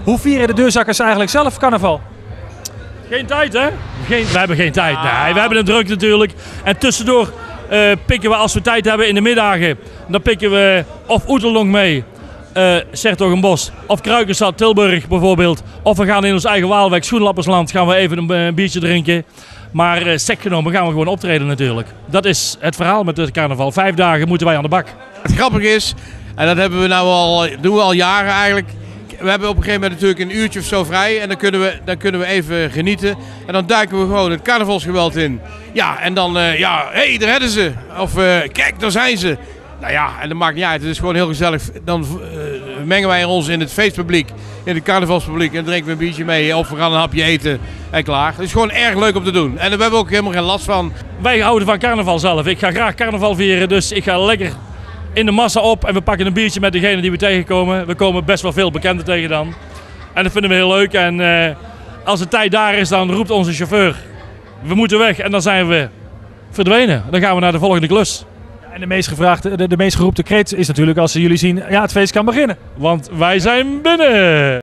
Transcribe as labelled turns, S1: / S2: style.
S1: Hoe vieren de deurzakkers eigenlijk zelf carnaval?
S2: Geen tijd, hè? We hebben geen tijd. Nee, we hebben het druk natuurlijk. En tussendoor pikken we, als we tijd hebben in de middagen, dan pikken we of Oeteldonk mee, Sertogenbos, of Kruikenstad, Tilburg bijvoorbeeld. Of we gaan in ons eigen Waalwijk, Schoenlappersland, gaan we even een biertje drinken. Maar sec genomen gaan we gewoon optreden natuurlijk. Dat is het verhaal met het carnaval. 5 dagen moeten wij aan de bak.
S3: Het grappige is, en dat hebben we doen we al jaren eigenlijk. We hebben op een gegeven moment natuurlijk een uurtje of zo vrij en dan kunnen we even genieten. En dan duiken we gewoon het carnavalsgeweld in. Ja, en dan, hé, daar redden ze. Of, kijk, daar zijn ze. Nou ja, en dat maakt niet uit. Het is gewoon heel gezellig. Dan mengen wij ons in het feestpubliek, in het carnavalspubliek. En drinken we een biertje mee. Of we gaan een hapje eten en klaar. Het is gewoon erg leuk om te doen. En daar hebben we ook helemaal geen last van.
S2: Wij houden van carnaval zelf. Ik ga graag carnaval vieren, dus ik ga lekker in de massa op. En we pakken een biertje met degene die we tegenkomen. We komen best wel veel bekenden tegen dan. En dat vinden we heel leuk. En als de tijd daar is, dan roept onze chauffeur: we moeten weg. En dan zijn we verdwenen. Dan gaan we naar de volgende klus.
S1: En de meest geroepte kreet is natuurlijk als ze jullie zien, ja, het feest kan beginnen.
S2: Want wij zijn binnen!